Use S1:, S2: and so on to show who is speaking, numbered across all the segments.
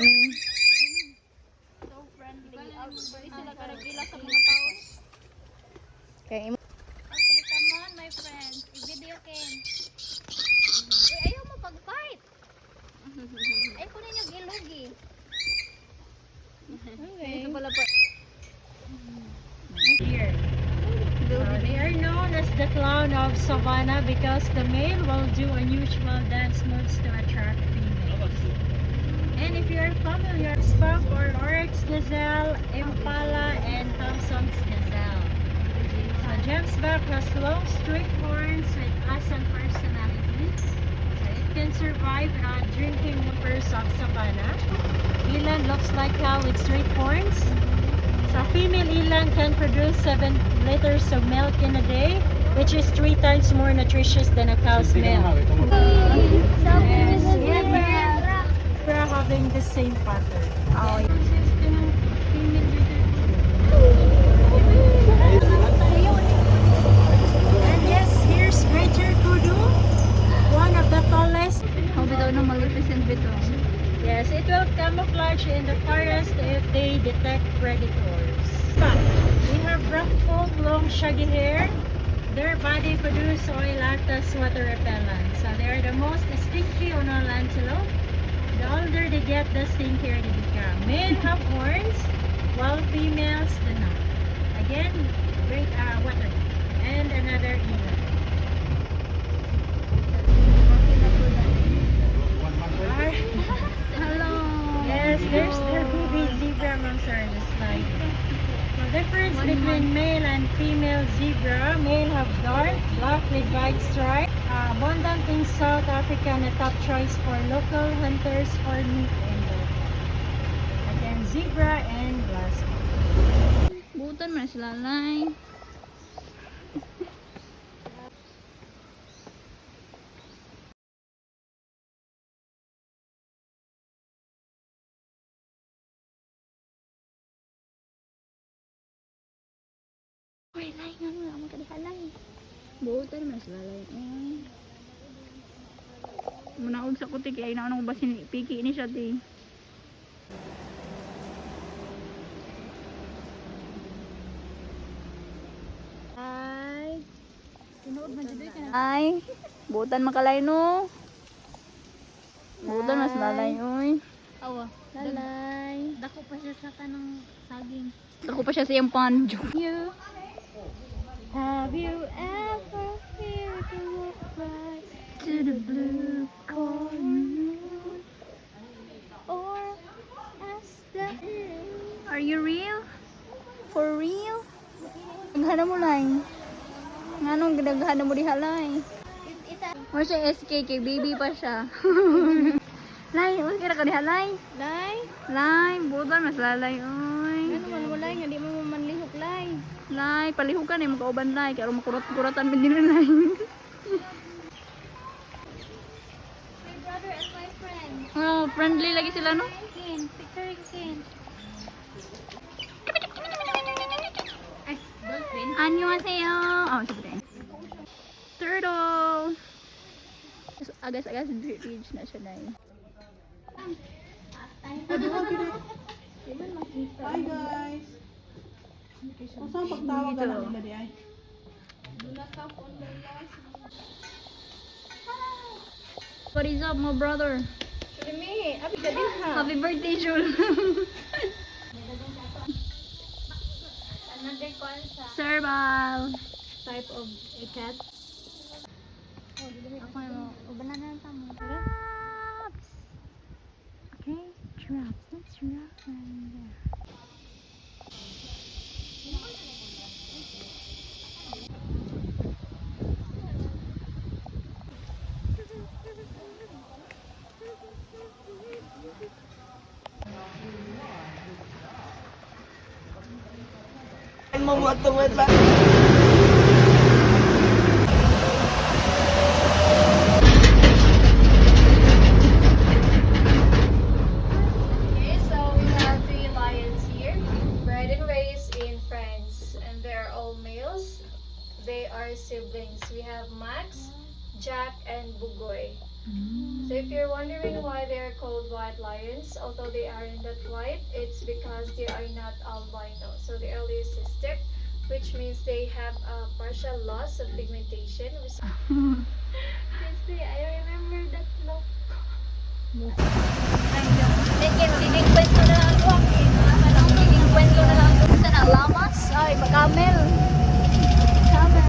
S1: So friendly. Pwede sila karagila sa mga tao.
S2: Okay.
S1: Okay, come on my friends. I-video kin. Uy, ayaw mo pag-fight. Ay, kunin yung ilugi.
S2: Okay.
S1: Ito pala pa.
S2: Here. They are known as the clown of savannah because the male will do unusual dance moves to attract females. And if you are familiar, skunk or oryx gazelle, impala, and Thompson's gazelle. So gemsbok has long straight horns with awesome personality. So it can survive without drinking waters of savannah. Eland looks like cow with straight horns. So female eland can produce 7 liters of milk in a day, which is 3 times more nutritious than a cow's milk. Yes, we're having the same pattern. Oh, and yes, here's greater kudu, one of the tallest.
S1: How bitaw ng Maleficent bito?
S2: Yes, it will camouflage in the forest if they detect predators. But we have rough coat, long shaggy hair. Their body produce oil act as water repellent. So they are the most stinky on all antelope. The older they get, the stinkier they become. Male have horns, while females do not. Again, great water. And another eland.
S1: Hello.
S2: Yes, there's their baby zebra monster on the slide. The difference between male and female zebra: male have dark black with white stripes. Abundant in South Africa and a top choice for local hunters for meat and dog. Again, zebra and Glasgow.
S1: Butan man sila lay. Uy, lay nga mo, ang kadihalay. Butan man sila lay. Munaog sa kutik ay naon ko basin piki ni siya ti.
S2: Hi.
S1: Ay, butan makalay no. Butan mas lalay oy.
S2: Awa.
S1: Lalay.
S2: Dako pa siya sa kanang saging.
S1: Ako pa siya sa iyang panjo.
S2: Have you ever feared to look right
S1: To the blue corner.
S2: or as the
S1: Are you real? For real? Naghana mo lang. Nganong ginaghana mo di halay? Or siya SK kay baby pa siya. Lay, wala kira ka di halay.
S2: Lay?
S1: Lay, butan mas lalay oy.
S2: Ano man wala nga di mo manlihok lay.
S1: Lay, palihog ka na yung makauban lay. Kaya makurot-kuratan mo din lay.
S2: My brother and my friend.
S1: Oh, friendly lagi sila no?
S2: Kin, picture ko kin. Ay, dolphin.
S1: Annyeonghaseyo. Oh, sabi Turtle. Agas-agas bridge na siya na yun.
S3: Hi guys. Kung saan pagtawag ka lang nila di ay?
S1: What is up, my brother?
S2: Limi, abi ka din ha.
S1: Happy birthday, Jul.
S2: Another call sa
S1: Serval.
S2: type of a cat.
S1: Ako mo, ubanan na tamo. Drops. Okay, drops. Let's drop right there.
S3: Mamatungad lang.
S2: Okay, so we have 3 lions here, bred and raised in France, and they're all males. They are siblings. We have Max, Jack, and Bugoy. So if you're wondering why they are called white lions, although they aren't that white, it's because they are not albino. So the earliest is steppe, which means they have a partial loss of pigmentation. I remember that look.
S1: Magiging kwento na lang ako. Magiging kwento na lang ako. Sa lamas. Ay, camel. Camel.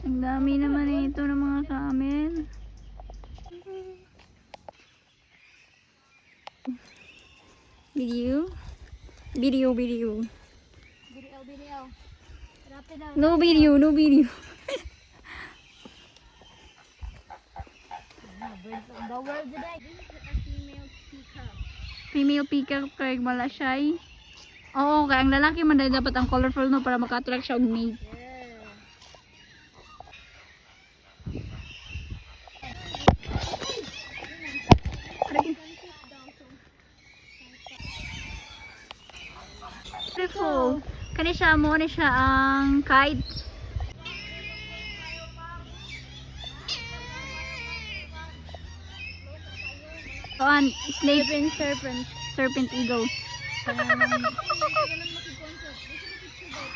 S1: Ang dami naman ito ng mga camel. Video. No video.
S2: The world today. This is a female peacock.
S1: Female peacock kay malasay. Oo, kaya ang lalaki man dahil dapat ang colorful no para maka-attract siya og mate. Beautiful. Kani siya mo ni siya ang kite. Kuan, snake and serpent eagle.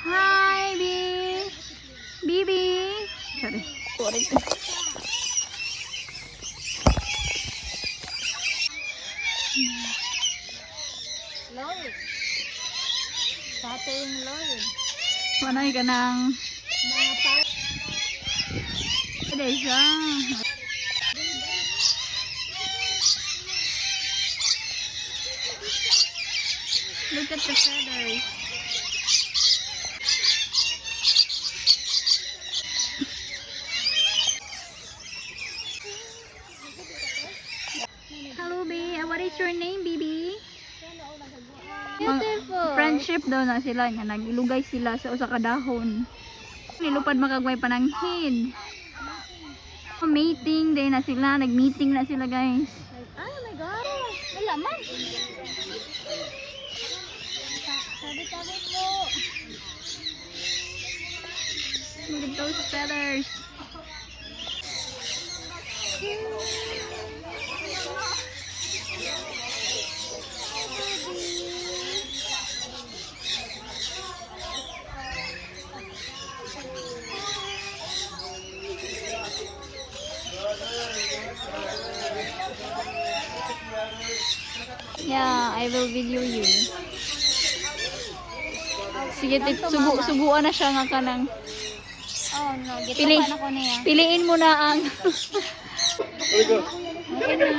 S1: Hi, Bibi. Sorry.
S2: Lord. Stuttering Lord.
S1: Manay ka ng
S2: Mga tao.
S1: Ede siya. Look at the feathers. Hello, B. What is your name, Bibi?
S2: Beautiful.
S1: Friendship daw na sila nga nagilugay sila sa usa ka dahon. Nilupad makagway pananghid. Mating day na sila, nag-meeting na sila, guys.
S2: Oh my God. Wala man. Sabi-sabi mo.
S1: Look at those feathers. Yeah, I will video you. Sige, subuan na siya nga kanang.
S2: Oh no,
S1: Pili.
S2: gitukan ako niya.
S1: Piliin mo na ang
S2: Okay na.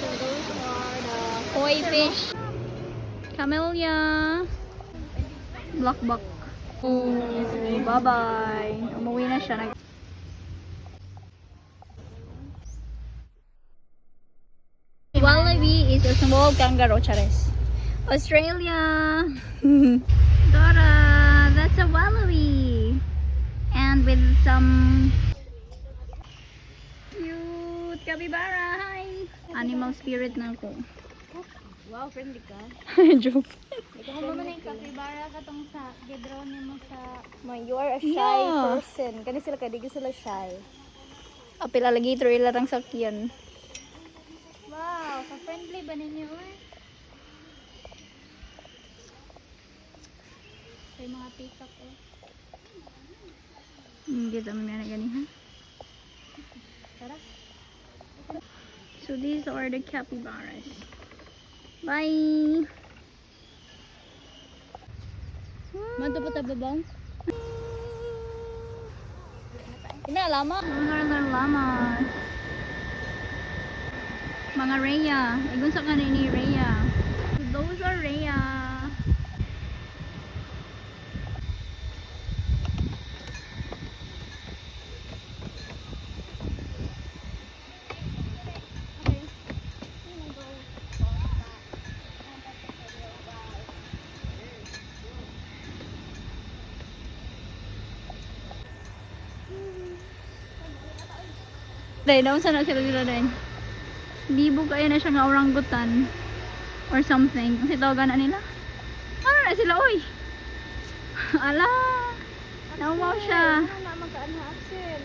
S2: So those are the
S1: koi fish. Camellia. Blackbuck. Oh, bye-bye. Umuwi na siya. Wallaby is a small kangaroo, Chares. Australia. Dora, that's a wallaby. And with some cute capybara. Hi. Animal spirit na ako.
S2: wow, friendly ka.
S1: Joke.
S2: Ikaw mo na yung capybara katong sa gidraw niya mo sa
S3: You are a shy
S1: Yeah.
S3: person. Kani sila kay di sila shy.
S1: Apil alligator ilarang sakyan.
S2: wow, ka-friendly ba ninyo eh? May mga peacock eh.
S1: Hindi kami na ganihan.
S2: Tara.
S1: So these are the capybaras. Bye.
S2: Manto pa tababang?
S1: Ina lama. Mga lamas. Mga Rhea. Igun sa kanin ni Rhea. Those are Rhea. Dahil daw sana sila dahil. Libo kaya na siya nga orangutan or something. Kasi tawagan na nila. Ano na sila, oy? Ala! Naumaw siya.
S3: Ano na magkaan na Axel?